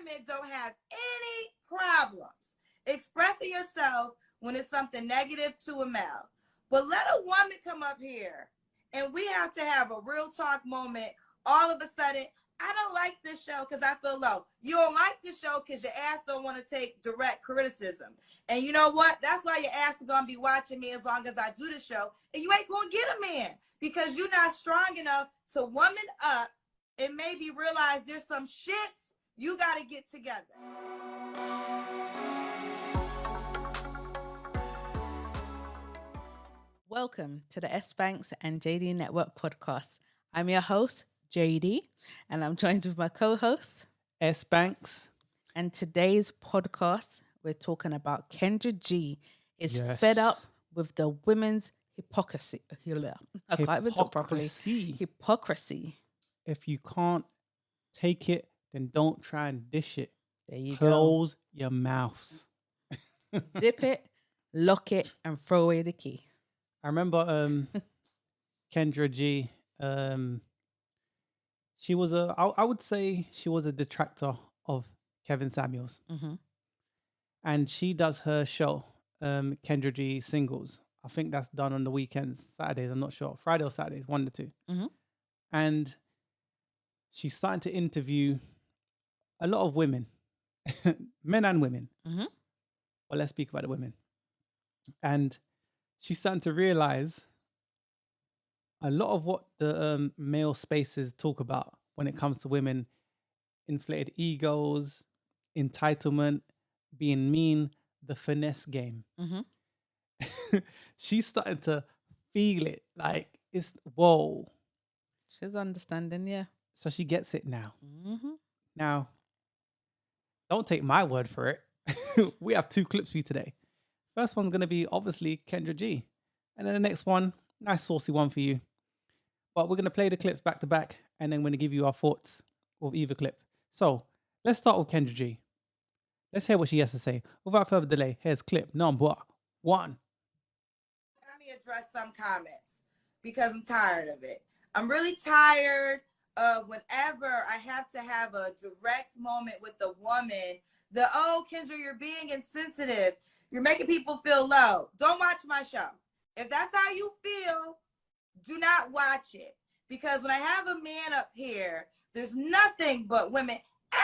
women don't have any problems expressing yourself when it's something negative to a male. But let a woman come up here and we have to have a real talk moment. All of a sudden, I don't like this show because I feel low. You don't like this show because your ass don't want to take direct criticism. And you know what? That's why your ass is going to be watching me as long as I do the show. And you ain't going to get a man because you're not strong enough to woman up and maybe realize there's some shit you got to get together. Welcome to the S.Banks&JD Network podcast. I'm your host, JD, and I'm joined with my co-host, S.Banks. And today's podcast, we're talking about Kendra G is fed up with the women's hypocrisy. I can't even talk properly. Hypocrisy. If you can't take it, then don't try and dish it. There you Close your mouths. Zip it, lock it, and throw away the key. I remember Kendra G. She was I would say she was a detractor of Kevin Samuels. Mm-hmm. And she does her show, Kendra G Singles. I think that's done on the weekends, Saturdays, I'm not sure. Friday or Saturdays, one of the two. Mm-hmm. And she's starting to interview a lot of women, men and women. Mm-hmm. Well, let's speak about the women. And she's starting to realize a lot of what the male spaces talk about when it comes to women, inflated egos, entitlement, being mean, the finesse game. Mm-hmm. She's starting to feel it. Like, it's, whoa. She's understanding, yeah. So she gets it now. Mm-hmm. Now, don't take my word for it. We have two clips for you today. First one's going to be, obviously, Kendra G. And then the next one, nice saucy one for you. But we're going to play the clips back to back, and then we're going to give you our thoughts of either clip. So, let's start with Kendra G. Let's hear what she has to say. Without further delay, here's clip number 1. Let me address some comments because I'm tired of it. I'm really tired of whenever I have to have a direct moment with a woman, oh, Kendra, you're being insensitive. You're making people feel low. Don't watch my show. If that's how you feel, do not watch it. Because when I have a man up here, there's nothing but women.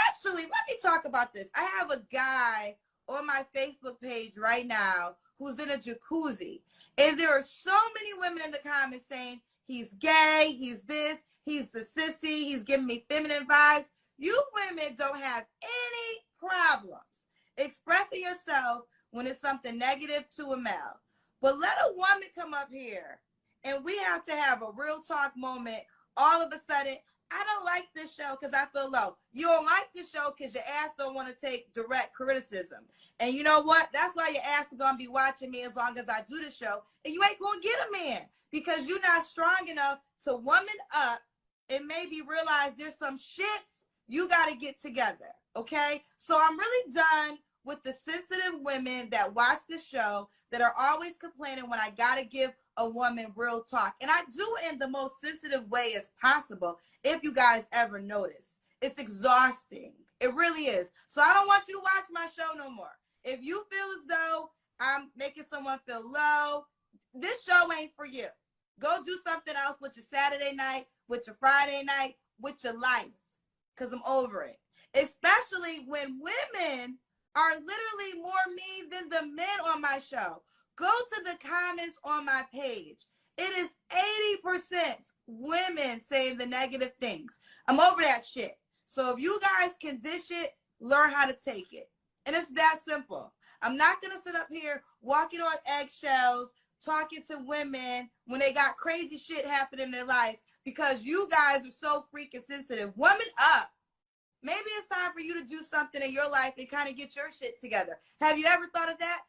Actually, let me talk about this. I have a guy on my Facebook page right now who's in a jacuzzi. And there are so many women in the comments saying, he's gay, he's this, he's a sissy, he's giving me feminine vibes. You women don't have any problems expressing yourself when it's something negative to a male. But let a woman come up here and we have to have a real talk moment. All of a sudden, I don't like this show because I feel low. You don't like this show because your ass don't want to take direct criticism. And you know what? That's why your ass is going to be watching me as long as I do the show. And you ain't going to get a man because you're not strong enough to woman up and maybe realize there's some shit you got to get together. Okay? So I'm really done with the sensitive women that watch the show that are always complaining when I got to give a woman real talk. And I do it in the most sensitive way as possible, if you guys ever notice. It's exhausting. It really is. So I don't want you to watch my show no more. If you feel as though I'm making someone feel low, this show ain't for you. Go do something else with your Saturday night, with your Friday night, with your life. Because I'm over it. Especially when women are literally more mean than the men on my show. Go to the comments on my page. It is 80% women saying the negative things. I'm over that shit. So if you guys can dish it, learn how to take it. And it's that simple. I'm not going to sit up here walking on eggshells, talking to women when they got crazy shit happening in their lives because you guys are so freaking sensitive. Woman up. Maybe it's time for you to do something in your life and kind of get your shit together. Have you ever thought of that?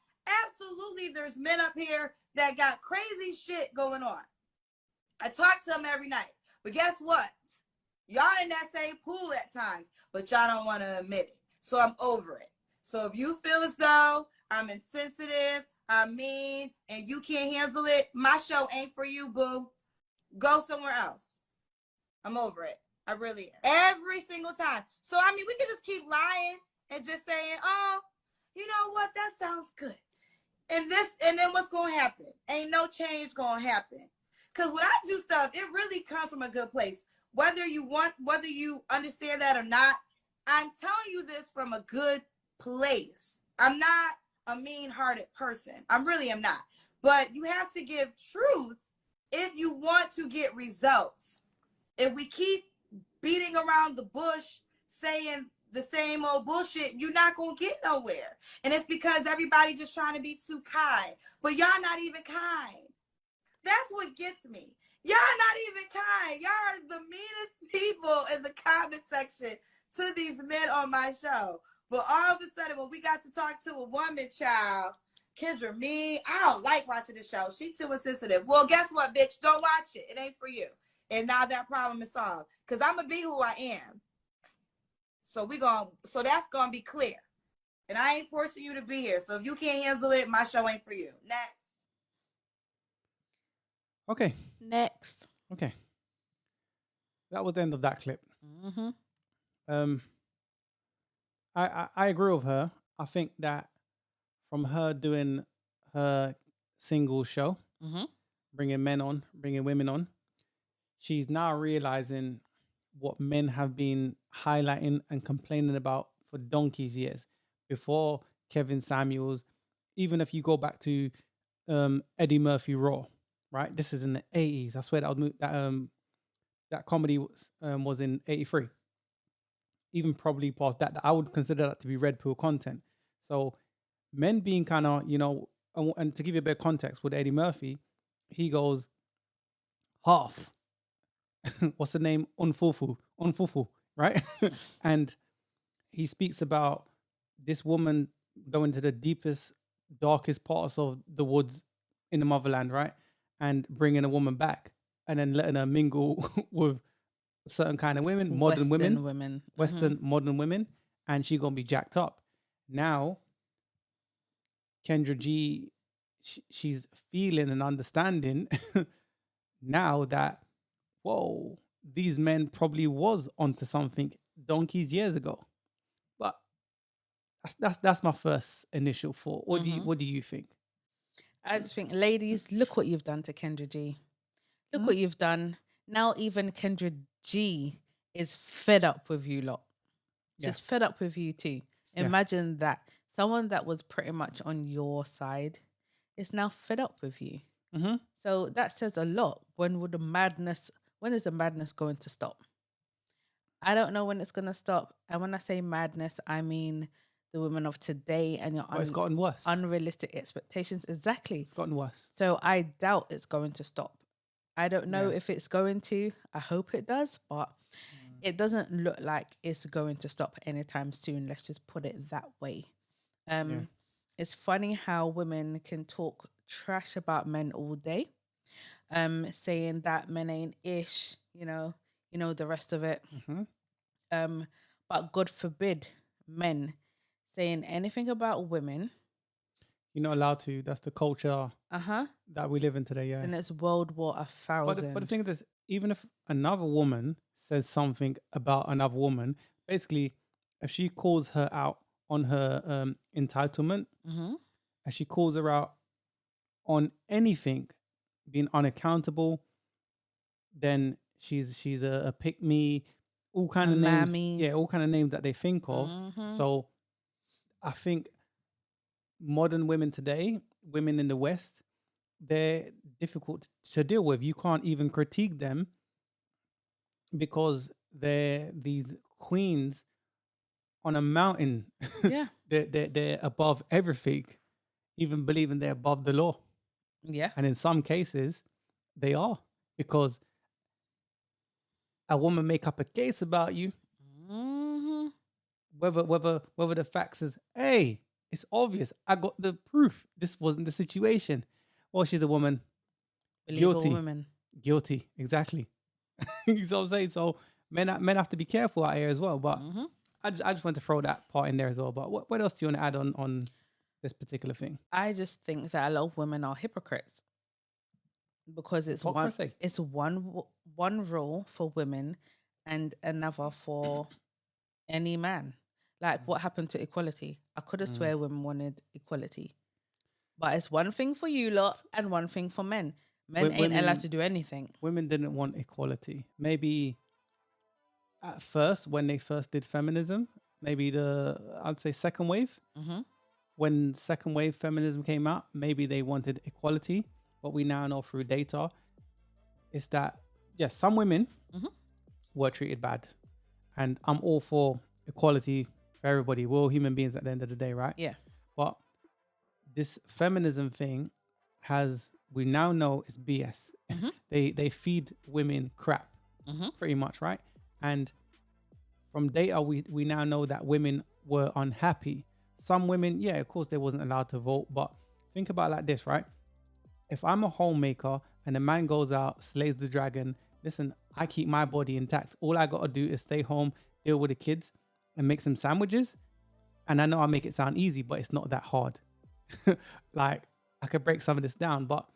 Absolutely, there's men up here that got crazy shit going on. I talk to them every night. But guess what? Y'all in that same pool at times, but y'all don't want to admit it. So I'm over it. So if you feel as though I'm insensitive, I'm mean, and you can't handle it, my show ain't for you, boo. Go somewhere else. I'm over it. I really, every single time. So, I mean, we could just keep lying and just saying, oh, you know what? That sounds good. And then what's going to happen? Ain't no change going to happen. Because when I do stuff, it really comes from a good place. Whether you understand that or not, I'm telling you this from a good place. I'm not a mean-hearted person. I really am not. But you have to give truth if you want to get results. If we keep beating around the bush, saying the same old bullshit, you're not going to get nowhere. And it's because everybody just trying to be too kind. But y'all not even kind. That's what gets me. Y'all not even kind. Y'all are the meanest people in the comment section to these men on my show. But all of a sudden, when we got to talk to a woman, child, Kendra, me, I don't like watching the show. She too insensitive. Well, guess what, bitch? Don't watch it. It ain't for you. And now that problem is solved. Because I'm going to be who I am. So that's gonna be clear. And I ain't forcing you to be here. So if you can't handle it, my show ain't for you. Next. Okay. Next. Okay. That was the end of that clip. Mm-hmm. I agree with her. I think that from her doing her single show, bringing men on, bringing women on, she's now realizing what men have been highlighting and complaining about for donkey's years. Before Kevin Samuels, even if you go back to Eddie Murphy Raw, right? This is in the 80s. I swear that comedy was in 83. Even probably past that, I would consider that to be red pill content. So men being kind of, and to give you a bit of context with Eddie Murphy, he goes half. What's the name? Unfufu, right? And he speaks about this woman going to the deepest, darkest parts of the woods in the motherland, right? And bringing a woman back and then letting her mingle with certain kind of women, modern women. Western modern women, and she gonna be jacked up. Now, Kendra G, she's feeling and understanding now that, whoa, these men probably was onto something donkeys years ago. But that's my first initial thought. What do you think? I just think, ladies, look what you've done to Kendra G. Look what you've done. Now even Kendra G is fed up with you lot. She's fed up with you too. Imagine that. Someone that was pretty much on your side is now fed up with you. So that says a lot. When is the madness going to stop? I don't know when it's going to stop. And when I say madness, I mean the women of today and your It's gotten worse. Unrealistic expectations. Exactly. It's gotten worse. So I doubt it's going to stop. I don't know if it's going to. I hope it does, but it doesn't look like it's going to stop anytime soon. Let's just put it that way. It's funny how women can talk trash about men all day, saying that men ain't ish, the rest of it. But God forbid men saying anything about women. You're not allowed to. That's the culture that we live in today. And it's World War 1000. But the thing is, even if another woman says something about another woman, basically, if she calls her out on her entitlement, if she calls her out on anything, being unaccountable, then she's a pick me, all kind of names. Yeah, all kind of names that they think of. So I think modern women today, women in the West, they're difficult to deal with. You can't even critique them because they're these queens on a mountain. Yeah. they're above everything, even believing they're above the law. Yeah. And in some cases, they are, because a woman make up a case about you. Whether the facts is, hey, it's obvious, I got the proof, this wasn't the situation. Well, she's a woman. Guilty, exactly. You know what I'm saying? So men have to be careful out here as well. But I just want to throw that part in there as well. But what else do you want to add on this particular thing? I just think that a lot of women are hypocrites because it's one rule for women and another for any man. Like, what happened to equality? I could have swear women wanted equality, but it's one thing for you lot and one thing for men. Men ain't allowed to do anything. Women didn't want equality. Maybe at first, when they first did feminism, maybe I'd say second wave. When second wave feminism came out, maybe they wanted equality. What we now know through data is that, yes, some women were treated bad. And I'm all for equality for everybody. We're all human beings at the end of the day, right? Yeah. But this feminism thing we now know is BS. They feed women crap, pretty much, right? And from data, we now know that women were unhappy. Some women, yeah, of course, they wasn't allowed to vote. But think about it like this, right? If I'm a homemaker and a man goes out, slays the dragon, listen, I keep my body intact. All I got to do is stay home, deal with the kids, and make some sandwiches. And I know I make it sound easy, but it's not that hard. Like, I could break some of this down, but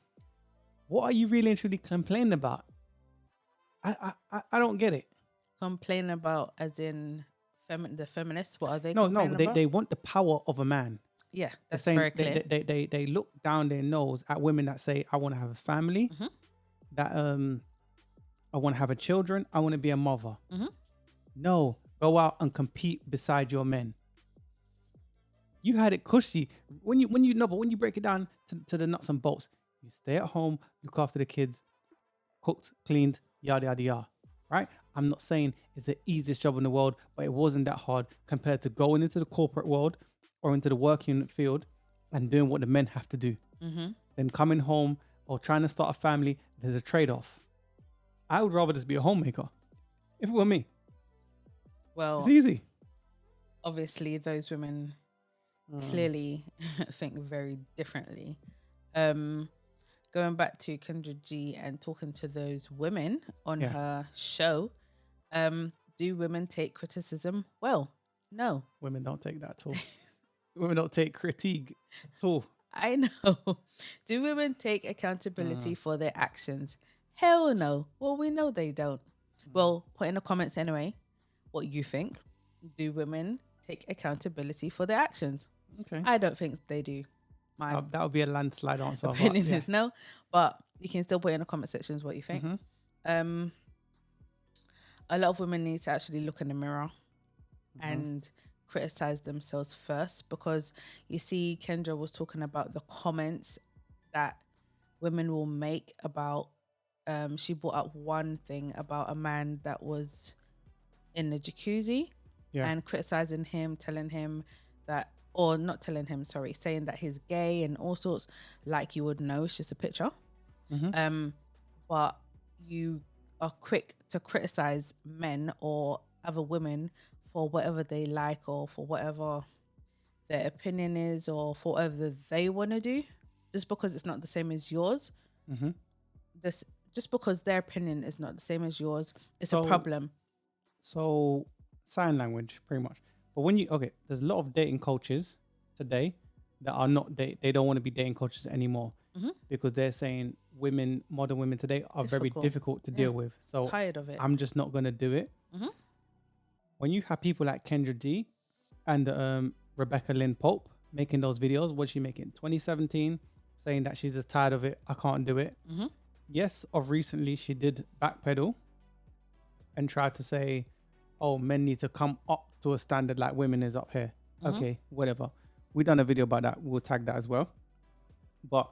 what are you really and truly complaining about? I don't get it. Complain about, as in the feminists? What are they? No, about? they want the power of a man. Yeah, that's saying, very clear. They look down their nose at women that say, I want to have a family, that I want to have a children, I want to be a mother. No, go out and compete beside your men. You had it cushy. When you break it down to the nuts and bolts, you stay at home, look after the kids, cooked, cleaned, yada yada yada. Right? I'm not saying it's the easiest job in the world, but it wasn't that hard compared to going into the corporate world or into the working field and doing what the men have to do. Then coming home or trying to start a family, there's a trade-off. I would rather just be a homemaker if it were me. Well, it's easy. Obviously, those women clearly think very differently. Going back to Kendra G and talking to those women on her show, do women take criticism? Well, no. Women don't take that at all. Women don't take critique at all. I know. Do women take accountability for their actions? Hell no. Well, we know they don't. Well, put in the comments anyway what you think. Do women take accountability for their actions? Okay. I don't think they do. That would be a landslide answer. Opinion is no, but you can still put in the comment sections what you think. A lot of women need to actually look in the mirror and criticize themselves first, because you see, Kendra was talking about the comments that women will make about she brought up one thing about a man that was in the jacuzzi and criticizing him, telling him that, or not telling him, sorry, saying that he's gay and all sorts. Like, you would know, it's just a picture. But you are quick to criticize men or other women for whatever they like, or for whatever their opinion is, or for whatever they want to do, just because it's not the same as yours. Just because their opinion is not the same as yours, it's a problem. So sign language, pretty much. But there's a lot of dating coaches today that are not, they don't want to be dating coaches anymore, because they're saying modern women today are very difficult to deal with. So tired of it. I'm just not going to do it. When you have people like Kendra G and Rebecca Lynn Pope making those videos, what's she making? 2017, saying that she's just tired of it. I can't do it. Yes, of recently she did backpedal and tried to say, oh, men need to come up to a standard like women is up here. Okay, whatever. We done a video about that. We'll tag that as well. But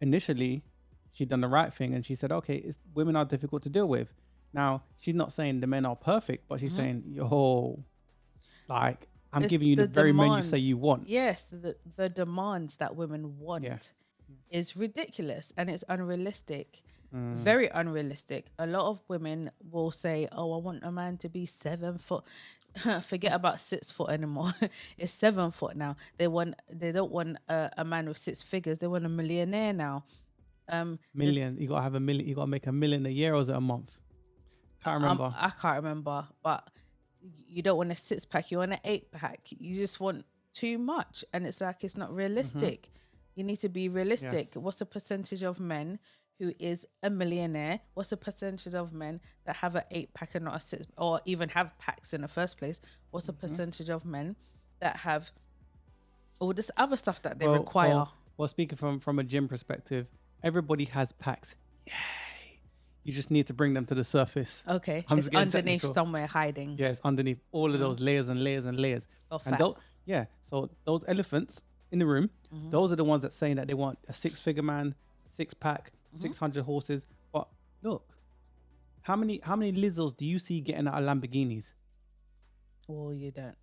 initially, she done the right thing and she said, okay, women are difficult to deal with. Now, she's not saying the men are perfect, but she's saying, yo, like, I'm giving you the very men you say you want. Yes, the demands that women want is ridiculous and it's unrealistic. Very unrealistic. A lot of women will say, oh, I want a man to be 7 foot. Forget about 6 foot anymore. It's 7 foot now. They don't want a man with 6 figures. They want a millionaire now. Million. You gotta have $1 million. You gotta make $1 million a year, or is it a month? Can't remember. I can't remember. But you don't want a 6-pack. You want an 8-pack. You just want too much, and it's like, it's not realistic. You need to be realistic. What's the percentage of men who is a millionaire, what's the percentage of men that have an 8-pack and not a 6, or even have packs in the first place? What's the percentage of men that have all this other stuff that they require? Well, speaking from a gym perspective, everybody has packs. Yay! You just need to bring them to the surface. Okay, I'm it's just getting underneath technical. somewhere hiding. Yeah, it's underneath all of those layers and layers and layers. Of And fat. so those elephants in the room, those are the ones that saying that they want a 6-figure man, 6-pack, 600 horses. But look, how many Lizzos do you see getting out of Lamborghinis? Well, you don't.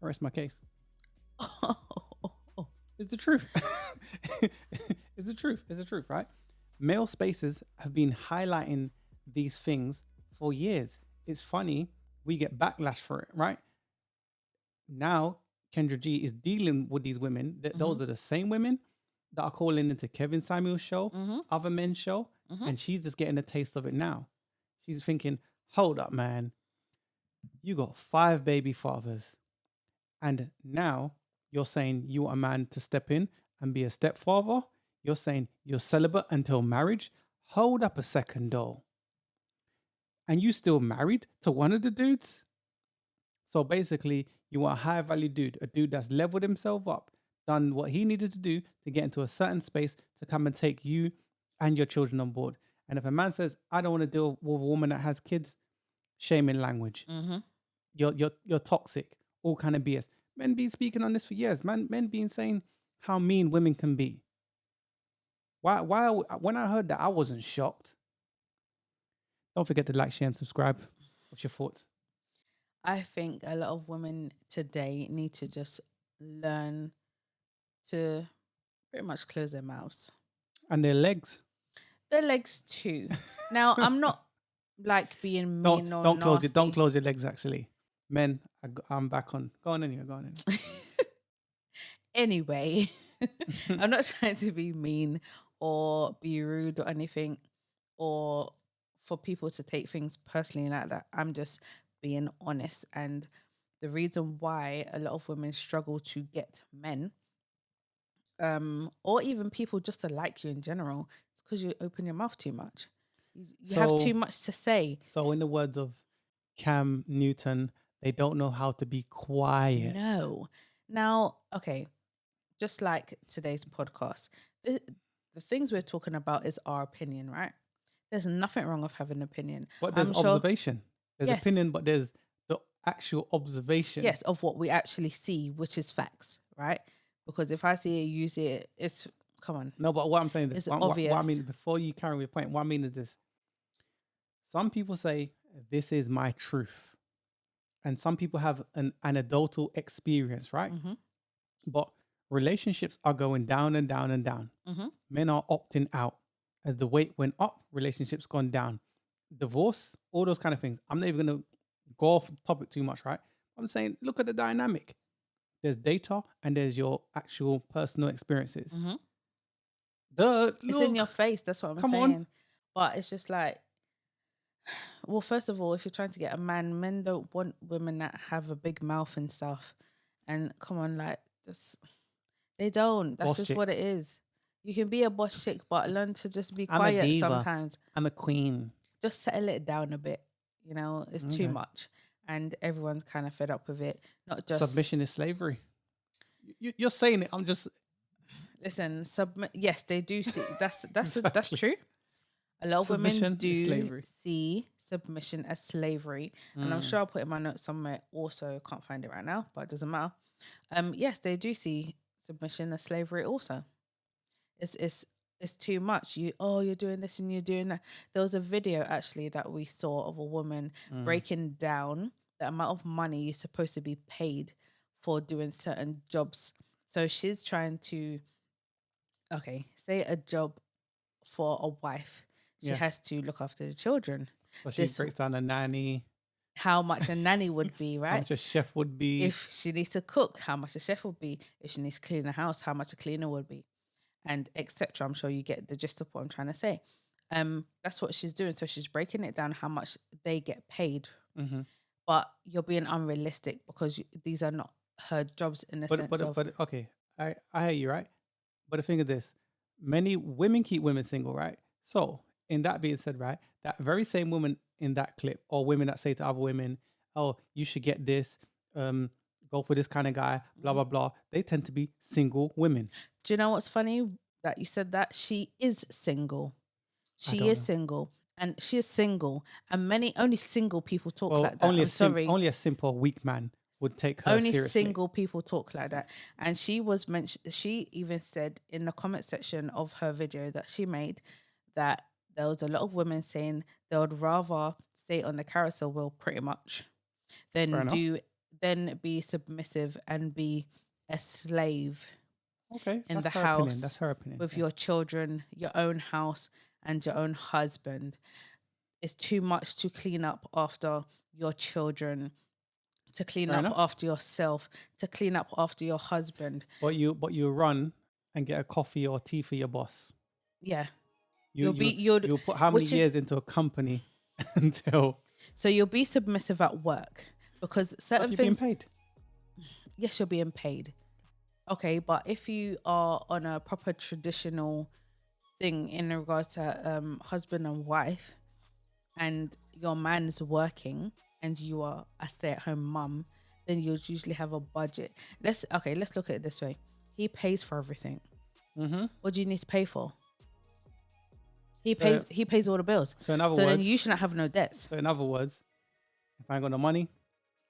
I rest my case. It's the truth. It's the truth. It's the truth, right? Male spaces have been highlighting these things for years. It's funny, we get backlash for it, right? Now, Kendra G is dealing with these women. Those are the same women that are calling into Kevin Samuel's show, other men's show, and she's just getting a taste of it now. She's thinking, hold up, man. You got 5 baby fathers. And now you're saying you want a man to step in and be a stepfather. You're saying you're celibate until marriage. Hold up a second, though. And you still married to one of the dudes? So basically, you want a high value dude, a dude that's leveled himself up, done what he needed to do to get into a certain space to come and take you and your children on board. And if a man says, I don't want to deal with a woman that has kids, shaming language. You're toxic, all kind of BS. Men been speaking on this for years. Men been saying how mean women can be. Why when I heard that, I wasn't shocked. Don't forget to like, share, and subscribe. What's your thoughts? I think a lot of women today need to just learn to pretty much close their mouths. And their legs. Their legs too. Now, I'm not like being mean or don't nasty. don't close your legs. Actually, men, I'm back on. Go on anyway. Go on. Anyway, I'm not trying to be mean or be rude or anything, or for people to take things personally like that. I'm just being honest. And the reason why a lot of women struggle to get men, or even people just to like you in general, it's because you open your mouth too much. You have too much to say. So in the words of Cam Newton, they don't know how to be quiet. No. Now, okay, just like today's podcast, the things we're talking about is our opinion, right? There's nothing wrong with having an opinion. But there's observation. There's opinion, but there's the actual observation. Yes, of what we actually see, which is facts, right? Because if I see it, you see it, it's, come on. No, but what I'm saying is, it's obvious. What I mean, before you carry your point, what I mean is this. Some people say, this is my truth. And some people have an anecdotal experience, right? But relationships are going down and down and down. Men are opting out. As the weight went up, relationships gone down. Divorce, all those kind of things. I'm not even going to go off the topic too much, right? I'm saying, look at the dynamic. There's data and there's your actual personal experiences. It's in your face. That's what I'm saying. On. But it's just like, well, first of all, if you're trying to get a man, men don't want women that have a big mouth and stuff. And come on, like, just, they don't. That's boss just chicks. What it is. You can be a boss chick, but learn to just be quiet sometimes. I'm a queen. Just settle it down a bit. You know, it's too much. And everyone's kind of fed up with it. Not just submission is slavery. You're saying it. I'm just listen. Yes, they do see that's exactly. That's true. A lot of women do see submission as slavery, and I'm sure I'll put it in my notes somewhere. Also, can't find it right now, but it doesn't matter. Yes, they do see submission as slavery. Also, it's too much. You're doing this and you're doing that. There was a video actually that we saw of a woman breaking down the amount of money you're supposed to be paid for doing certain jobs. So she's trying to, say a job for a wife. She has to look after the children. So she breaks down a nanny. How much a nanny would be, right? How much a chef would be. If she needs to cook, how much a chef would be. If she needs to clean the house, how much a cleaner would be. And etc. I'm sure you get the gist of what I'm trying to say. That's what she's doing. So she's breaking it down how much they get paid. But you're being unrealistic because these are not her jobs in the sense of... But okay, I hear you, right? But the thing is this, many women keep women single, right? So, in that being said, right, that very same woman in that clip, or women that say to other women, "Oh, you should get this, go for this kind of guy," blah blah blah. They tend to be single women. Do you know what's funny that you said that? She is single. I She don't is know. single. And she is single. And only single people talk Well, like that. I'm sorry. only a simple weak man would take her Only seriously. single people talk like that. And she was mentioned, she even said in the comment section of her video that she made that there was a lot of women saying they would rather stay on the carousel wheel pretty much Fair than enough. be submissive and be a slave Okay, in that's the her opinion. house That's her opinion. with Yeah. your children, your own house, and your own husband. It's too much to clean up after your children, to clean Fair up enough. after yourself, to clean up after your husband. But you run and get a coffee or tea for your boss. Yeah. You'll put how many which is, years into a company until so you'll be submissive at work because certain you're being things, paid. yes, you're being paid. Okay, but if you are on a proper traditional thing in regards to husband and wife, and your man is working and you are a stay-at-home mum, then you'll usually have a budget. Let's look at it this way. He pays for everything. Mm-hmm. What do you need to pay for? He So- pays all the bills. So in other So words, then you shouldn't have no debts. So in other words, if I ain't got no money,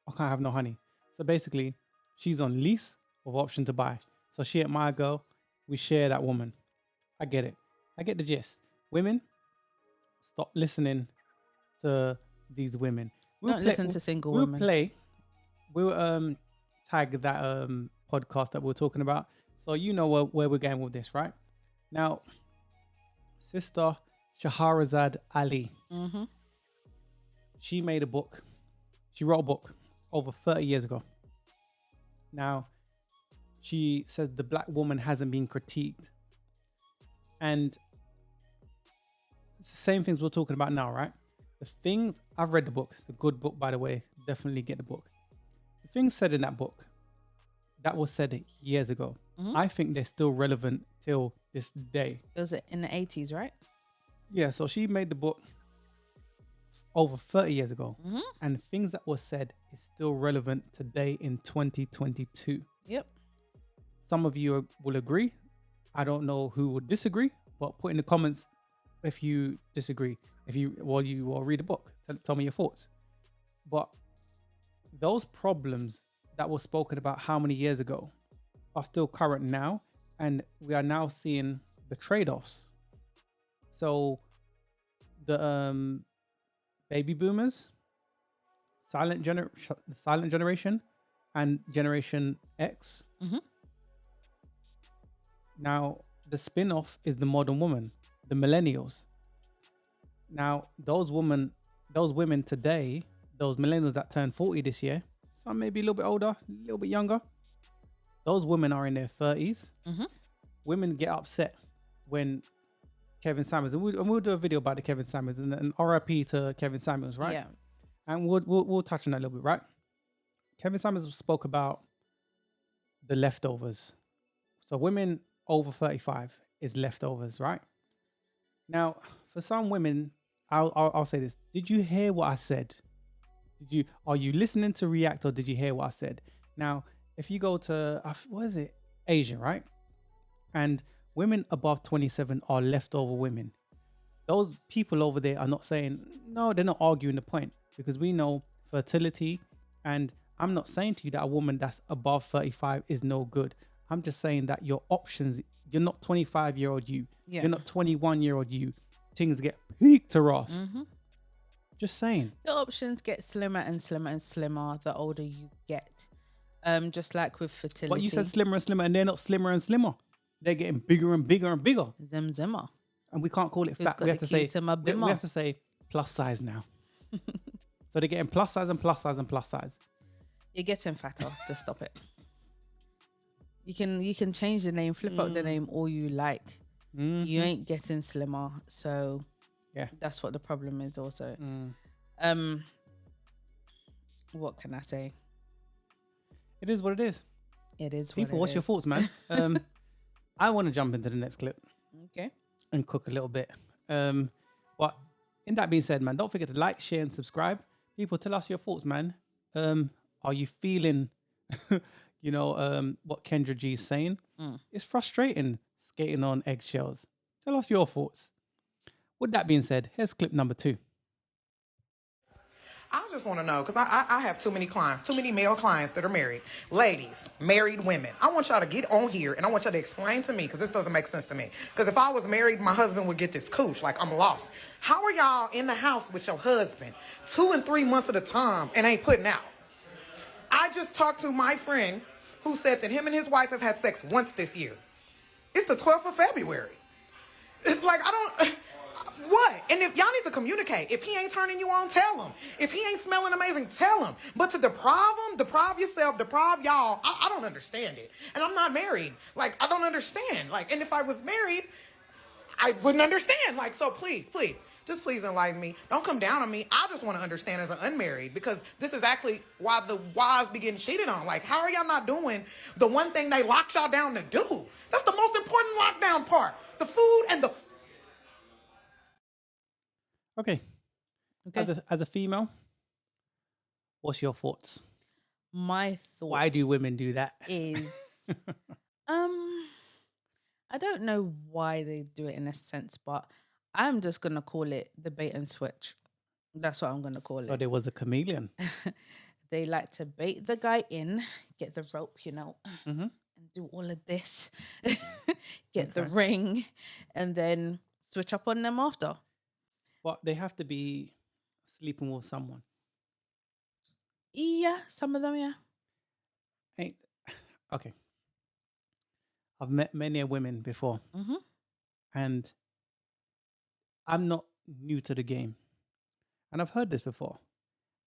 I can't have no honey. So basically, she's on lease with option to buy. So she ain't my girl. We share that woman. I get it. I get the gist. Women, stop listening to these women. Don't listen to single we'll women. We'll tag that podcast that we're talking about. So you know where we're going with this, right? Now, Sister Shahrazad Ali. Mm-hmm. She made a book. She wrote a book over 30 years ago. Now, she says the black woman hasn't been critiqued. And it's the same things we're talking about now, right? The things, I've read the book. It's a good book, by the way. Definitely get the book. The things said in that book, that was said years ago. Mhm. I think they're still relevant till this day. It was in the 80s, right? Yeah, so she made the book over 30 years ago. Mhm. And things that were said is still relevant today in 2022. Yep. Some of you will agree. I don't know who would disagree, but put in the comments if you disagree. If you read the book, tell me your thoughts. But those problems that were spoken about how many years ago are still current now, and we are now seeing the trade-offs. So the baby boomers, silent generation, and Generation X. Mhm. Now the spin-off is the modern woman, the millennials. Now those women today, those millennials that turn 40 this year, some maybe a little bit older, a little bit younger. Those women are in their 30s. Mhm. Women get upset when Kevin Samuels, and we'll do a video about the Kevin Samuels and RIP to Kevin Samuels, right? Yeah. And we'll touch on that a little bit, right? Kevin Samuels spoke about the leftovers. So women over 35 is leftovers, right? Now, for some women, I'll say this. Did you hear what I said? Are you listening to react, or did you hear what I said? Now, if you go to Asia, right? And women above 27 are leftover women. Those people over there are not saying, no, they're not arguing the point, because we know fertility. And I'm not saying to you that a woman that's above 35 is no good. I'm just saying that your options, you're not 25-year-old you. Yeah. You're not 21-year-old you. Things get peaked to Ross. Mhm. Just saying. The options get slimmer and slimmer and slimmer the older you get. Just like with fertility. But you said slimmer and slimmer, and they're not slimmer and slimmer. They're getting bigger and bigger and bigger. Zimmer. And we can't call it Who's fat. got We have the to say keys to my we bimmer? have to say plus size now. So they're getting plus size and plus size and plus size. You're getting fatter. Just stop it. You can change the name, flip out the name all you like. Mhm. You ain't getting slimmer. So Yeah. that's what the problem is also. Mm. What can I say? It is what it is. It is People, what what's your thoughts, man? I want to jump into the next clip Okay. and cook a little bit. But in that being said, man, don't forget to like, share, and subscribe. People, tell us your thoughts, man. Are you feeling, what Kendra G is saying? It's frustrating skating on eggshells. Tell us your thoughts. With that being said, here's clip number 2. I just want to know, because I have too many clients, too many male clients that are married. Ladies, married women. I want y'all to get on here and I want y'all to explain to me, because this doesn't make sense to me. Because if I was married, my husband would get this cooch, like I'm lost. How are y'all in the house with your husband 2 and 3 months at a time and ain't putting out? I just talked to my friend who said that him and his wife have had sex once this year. It's the 12th of February. It's like, I don't... What? And if y'all need to communicate. If he ain't turning you on, tell him. If he ain't smelling amazing, tell him. But to deprive yourself, deprive y'all, I don't understand it. And I'm not married. Like, I don't understand. Like, and if I was married, I wouldn't understand. Like, so please, just please enlighten me. Don't come down on me. I just want to understand as an unmarried, because this is actually why the wives be getting cheated on. Like, how are y'all not doing the one thing they locked y'all down to do? That's the most important lockdown part. The food and the... Okay. As a female, what's your thoughts? My thoughts. Why do women do that? Is I don't know why they do it in a sense, but I'm just gonna call it the bait and switch. That's what I'm gonna call So it. there was a chameleon. They like to bait the guy in, get the rope, Mm-hmm. and do all of this, get the ring, and then switch up on them after. But they have to be sleeping with someone. Yeah, some of them, yeah. Ain't okay. I've met many women before, Mm-hmm. and I'm not new to the game. And I've heard this before.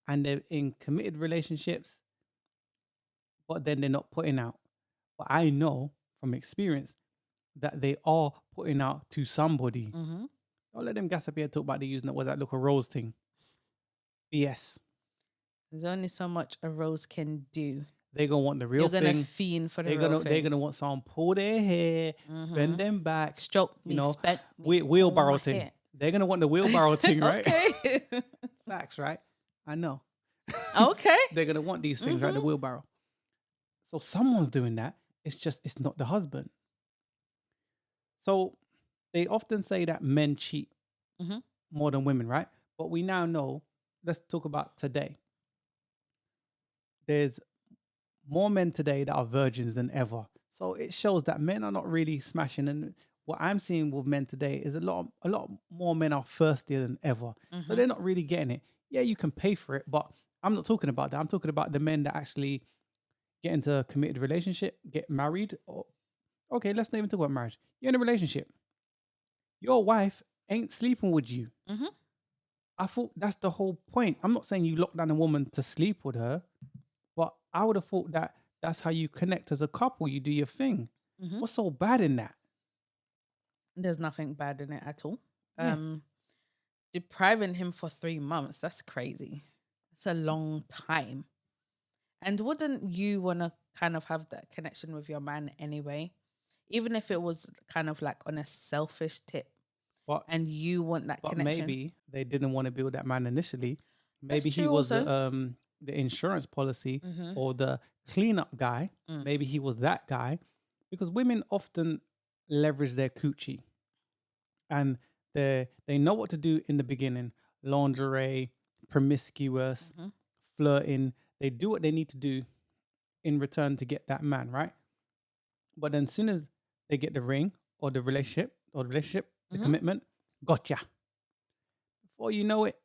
And they're in committed relationships, but then they're not putting out. But I know from experience that they are putting out to somebody. Mm-hmm. Don't let them gas up here talk about they using it was that little rose thing. BS. There's only so much a rose can do. They're gonna want the real You're gonna thing. fiend for the They're real gonna thing. they're gonna want someone pull their hair, bend them back, Stroke me, spank me, wheelbarrow pull my thing. hair. They're gonna want the wheelbarrow thing, right? Okay. Facts, right? I know. Okay. They're gonna want these things, right? The wheelbarrow. So someone's doing that. It's not the husband. So they often say that men cheat Mhm. more than women, right? But we now know. Let's talk about today. There's more men today that are virgins than ever. So it shows that men are not really smashing. And what I'm seeing with men today is a lot more men are thirstier than ever. So they're not really getting it. Yeah, you can pay for it, but I'm not talking about that. I'm talking about the men that actually get into a committed relationship, get married. Or okay, let's not even talk about marriage. You're in a relationship. Your wife ain't sleeping with you. Mhm. I thought that's the whole point. I'm not saying you lock down a woman to sleep with her, but I would have thought that that's how you connect as a couple. You do your thing. Mhm. What's so bad in that? There's nothing bad in it at all. Yeah. Depriving him for 3 months, that's crazy. It's a long time. And wouldn't you want to kind of have that connection with your man anyway? Even if it was kind of like on a selfish tip But and you want that but connection. maybe they didn't want to build that man initially. Maybe he true was also. the insurance policy Mhm. or the cleanup guy. Mm. Maybe he was that guy, because women often leverage their coochie, and they know what to do in the beginning: lingerie, promiscuous, Mhm. flirting. They do what they need to do in return to get that man, right? But then, as soon as they get the ring or the relationship, the Mhm. commitment, gotcha. Before you know it,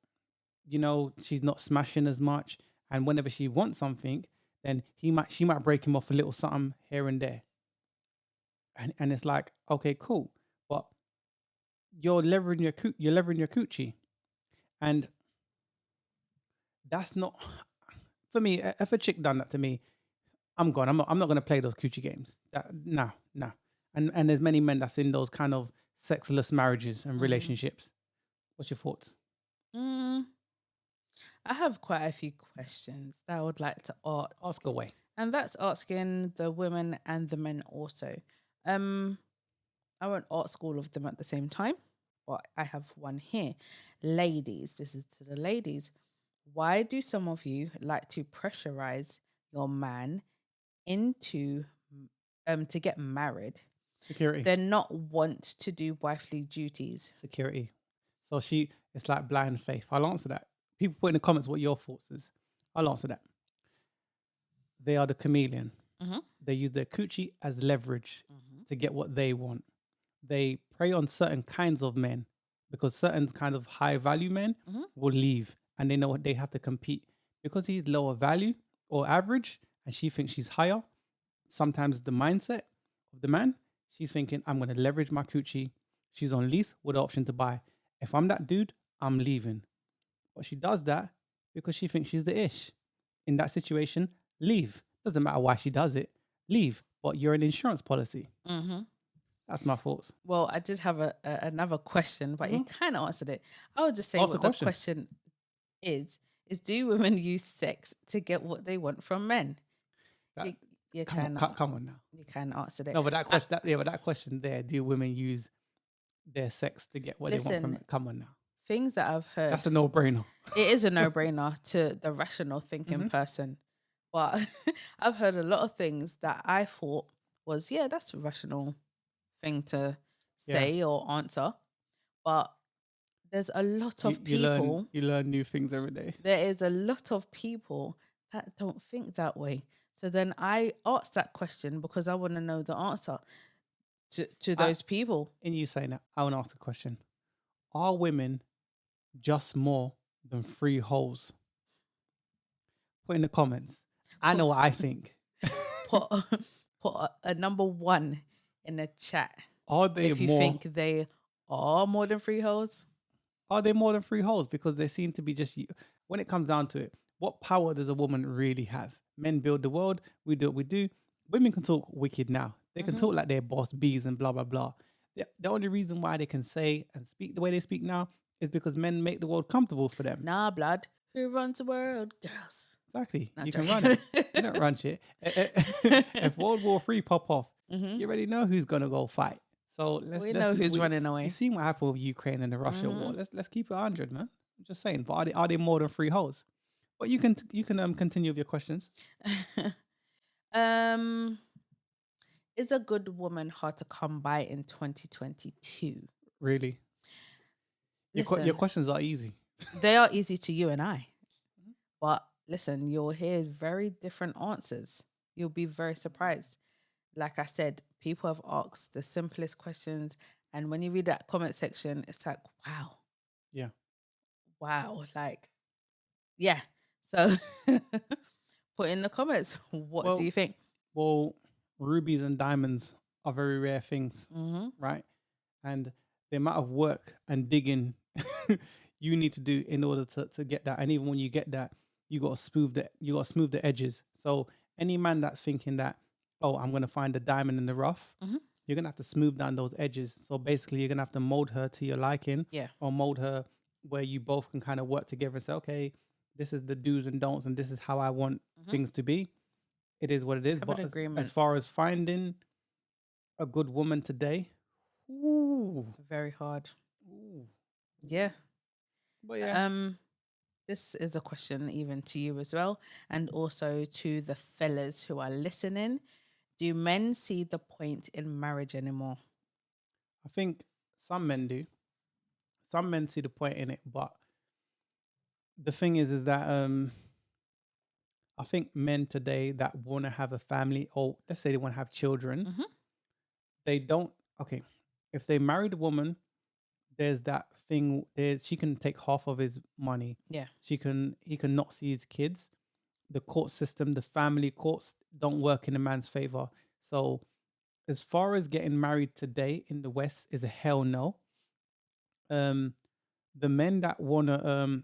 she's not smashing as much, and whenever she wants something, then she might break him off a little something here and there, and it's like, okay, cool, but you're leveraging your coochie, and that's not for me. If a chick done that to me, I'm gone. I'm not gonna play those coochie games. No, no. And there's many men that's in those kind of sexless marriages and relationships. What's your thoughts? Mm, I have quite a few questions that I would like to ask. Ask away. And that's asking the women and the men also. I won't ask all of them at the same time. Well, I have one here. Ladies, this is to the ladies. Why do some of you like to pressurize your man into to get married? Security. They're not want to do wifely duties. Security. So it's like blind faith. I'll answer that. People put in the comments what your thoughts is. I'll answer that. They are the chameleon. Mm-hmm. They use their coochie as leverage Mm-hmm. to get what they want. They prey on certain kinds of men because certain kind of high value men Mm-hmm. will leave and they know what they have to compete because he's lower value or average and she thinks she's higher. Sometimes the mindset of the man, she's thinking, I'm going to leverage my coochie. She's on lease with the option to buy. If I'm that dude, I'm leaving. But she does that because she thinks she's the ish. In that situation, leave. Doesn't matter why she does it. Leave. But you're an insurance policy. Mm-hmm. That's my thoughts. Well, I did have another question, but you kind of answered it. I would just say Ask what the the question is do women use sex to get what they want from men? That- You Come kind on now. you kind of answered it. No, but that question there, do women use their sex to get what they want from Listen, it? Come on now. Things that I've heard, That's a no-brainer. it is a no-brainer to the rational thinking person. But I've heard a lot of things that I thought was, yeah, that's a rational thing to say or answer. But there's a lot of people. You learn new things every day. There is a lot of people that don't think that way. So then I asked that question because I want to know the answer to those people. In you saying that, I want to ask a question. Are women just more than 3 holes? Put in the comments. I know what I think. Put a number 1 in the chat. Are they if you more? think they are more than 3 holes? Are they more than 3 holes? Because they seem to be just, when it comes down to it, what power does a woman really have? Men build the world. We do what we do. Women can talk wicked now. They can talk like they're boss bees and blah, blah, blah. The only reason why they can say and speak the way they speak now is because men make the world comfortable for them. Nah, blood. Who runs the world? Girls. Exactly. Not You can joking. run it. You don't run shit. If World War III pop off, Mhm. you already know who's gonna go fight. So We know who's running away. You seen what happened with Ukraine and the Russia war. Let's keep it 100, man. I'm just saying. But are they more than 3 holes? But you can continue with your questions. Is a good woman hard to come by in 2022? Really? Your Listen, questions are easy. they are easy to you and I. But listen, you'll hear very different answers. You'll be very surprised. Like I said, people have asked the simplest questions. And when you read that comment section, it's like, wow. Yeah. Wow. Like, yeah. So put in the comments, what do you think? Well, rubies and diamonds are very rare things, Mm-hmm. right? And the amount of work and digging you need to do in order to get that, and even when you get that, you got to smooth the edges. So any man that's thinking that, oh, I'm gonna find a diamond in the rough, you're gonna have to smooth down those edges. So basically, you're gonna have to mold her to your liking, or mold her where you both can kind of work together and say, okay, this is the do's and don'ts, and this is how I want things to be. It is what it is. Have But an agreement. as far as finding a good woman today, Very hard. Yeah. But yeah, This is a question even to you as well, and also to the fellas who are listening. Do men see the point in marriage anymore? I think some men do. Some men see the point in it, but the thing is that I think men today that want to have a family, or let's say they want to have children, they don't. Okay, if they married a woman, there's that thing. She can take half of his money. Yeah. He can not see his kids. The court system, the family courts don't work in a man's favor. So as far as getting married today in the West is a hell no. The men that want to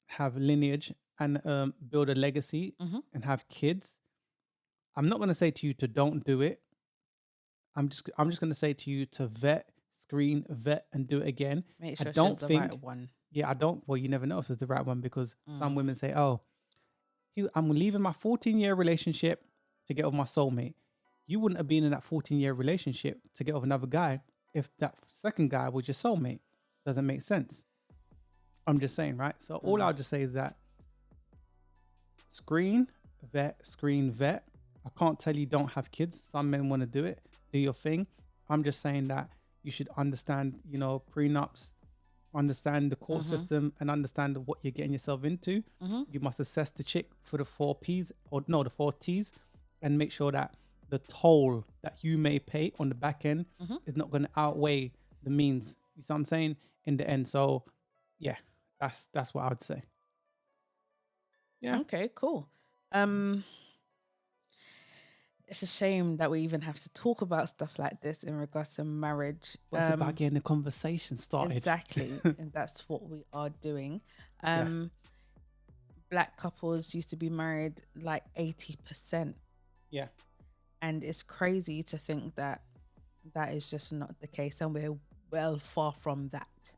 have lineage and build a legacy and have kids, I'm not going to say to you to don't do it. I'm just going to say to you to screen, vet, and do it again. Make sure I don't she's the think, right one. Yeah, I don't. Well, you never know if it's the right one because some women say, "Oh, I'm leaving my 14-year relationship to get with my soulmate." You wouldn't have been in that 14-year relationship to get with another guy if that second guy was your soulmate. doesn't make sense. I'm just saying, right? So all I'll just say is that screen vet. I can't tell you don't have kids. Some men want to do it. Do your thing. I'm just saying that you should understand, prenups, understand the court system, and understand what you're getting yourself into. You must assess the chick for the 4Ps, the 4Ts, and make sure that the toll that you may pay on the back end is not going to outweigh the means. You see what I'm saying? In the end. So yeah, that's what I would say. Yeah. Okay, cool. It's a shame that we even have to talk about stuff like this in regards to marriage. But it's about getting the conversation started. Exactly. And that's what we are doing. Black couples used to be married like 80%. Yeah. And it's crazy to think that that is just not the case. And we're well far from that.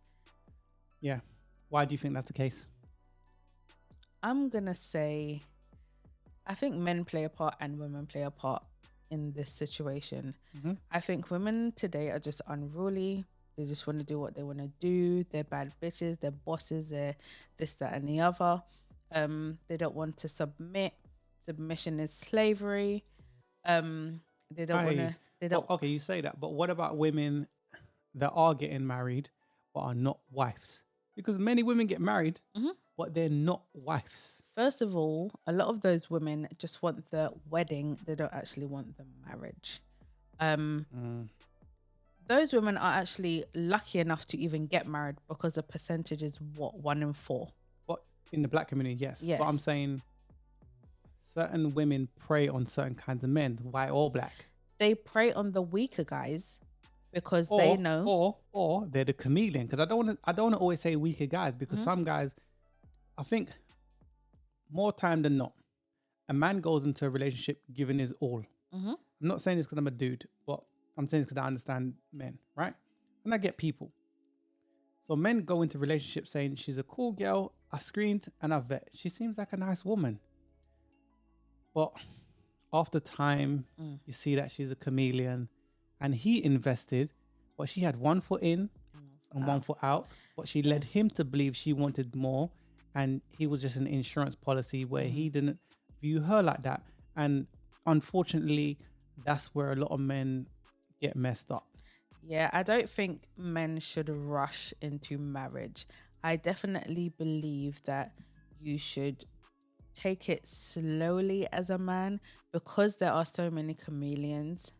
Yeah. Why do you think that's the case? I'm going to say, I think men play a part and women play a part in this situation. I think women today are just unruly. They just want to do what they want to do. They're bad bitches. They're bosses. They're this, that, and the other. They don't want to submit. Submission is slavery. They don't want to. They don't. Okay, you say that, but what about women that are getting married but are not wives? Because many women get married, but they're not wives. First of all, a lot of those women just want the wedding. They don't actually want the marriage. Those women are actually lucky enough to even get married because the percentage is 1 in 4. What in the black community, yes. Yes. But I'm saying certain women prey on certain kinds of men, white or black. They prey on the weaker guys because they know, or they're the chameleon. Because I don't want to always say weaker guys, because some guys, I think, more time than not, a man goes into a relationship giving his all. I'm not saying this because I'm a dude, but I'm saying this because I understand men, right? And I get people. So men go into relationships saying, she's a cool girl, I screened and I vet. She seems like a nice woman. But after time, you see that she's a chameleon, and he invested, but she had 1 foot in and 1 foot out, but she led him to believe she wanted more. And he was just an insurance policy where he didn't view her like that. And unfortunately, that's where a lot of men get messed up. Yeah, I don't think men should rush into marriage. I definitely believe that you should take it slowly as a man, because there are so many chameleons.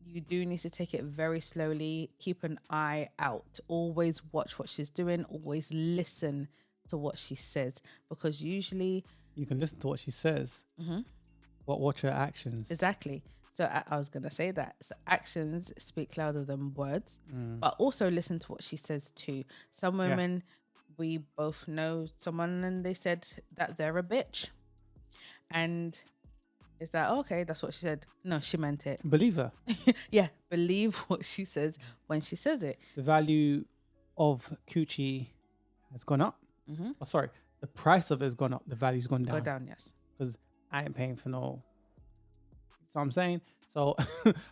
You do need to take it very slowly. Keep an eye out. Always watch what she's doing. Always listen to what she says, because usually you can listen to what she says, but watch her actions. Exactly. So I was going to say that. So actions speak louder than words, but also listen to what she says too. Some women, we both know someone and they said that they're a bitch. And it's like, okay, that's what she said. No, she meant it. Believe her. Yeah, believe what she says when she says it. The value of coochie has gone up. Oh, sorry. The price of it has gone up. The value's gone down. Go down, yes. Because I ain't paying for no. So I'm saying. So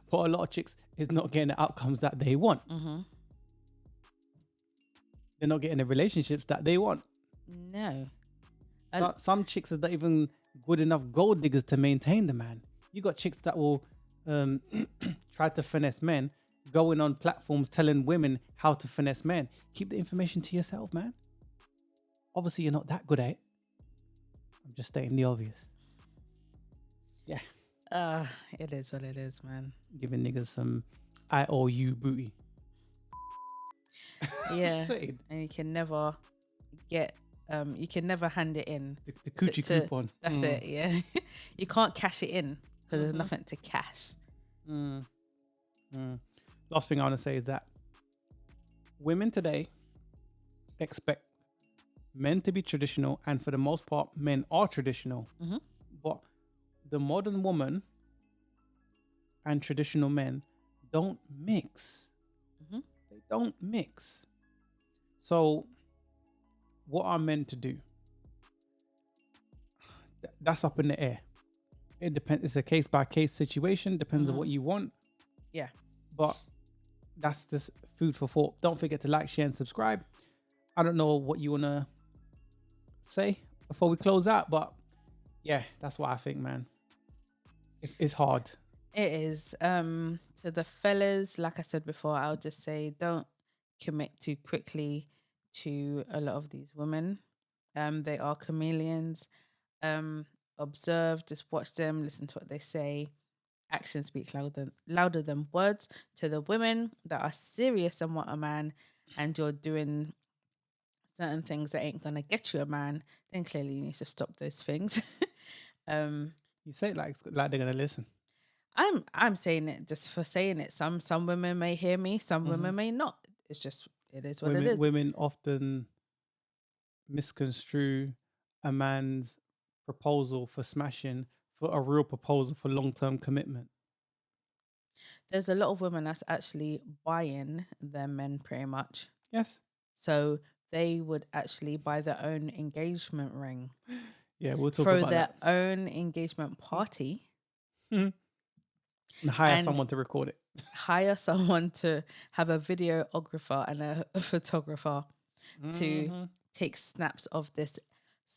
for a lot of chicks, is not getting the outcomes that they want. They're not getting the relationships that they want. No. So, some chicks are not even good enough gold diggers to maintain the man. You got chicks that will try to finesse men, going on platforms telling women how to finesse men. Keep the information to yourself, man. Obviously, you're not that good at it. I'm just stating the obvious. Yeah. It is what it is, man. Giving niggas some IOU booty. Yeah. And you can never get, you can never hand it in. The coochie coupon. That's it, yeah. You can't cash it in because there's nothing to cash. Last thing I want to say is that women today expect men to be traditional, and for the most part, men are traditional. But the modern woman and traditional men don't mix. They don't mix. So what are men to do? That's up in the air. It depends. It's a case by case situation. Depends on what you want. Yeah. But that's just food for thought. Don't forget to like, share, and subscribe. I don't know what you want to say before we close out, but yeah, that's what I think, man. It's hard. It is. To the fellas, like I said before, I'll just say don't commit too quickly to a lot of these women. They are chameleons. Observe, just watch them, listen to what they say. Actions speak louder than words. To the women that are serious and want a man, and you're doing certain things that ain't gonna get you a man, then clearly you need to stop those things. You say it like they're gonna listen. I'm saying it just for saying it. Some women may hear me, some women may not. It's just it is what it is. Women often misconstrue a man's proposal for smashing for a real proposal for long-term commitment. There's a lot of women that's actually buying their men pretty much. Yes. So they would actually buy their own engagement ring. Yeah, we'll talk throw about their that. own engagement party. And hire And someone to record it. hire someone to have a videographer and a photographer to take snaps of this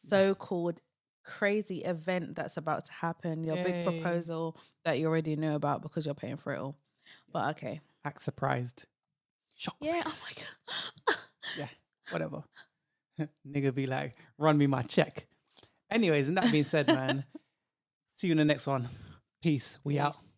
so-called crazy event that's about to happen, your big proposal that you already know about because you're paying for it all. But okay. Act surprised. Shock Yeah, face. oh my God. Yeah, whatever. Nigga be like, run me my check. Anyways, and that being said, man, see you in the next one. Peace. We out. Peace.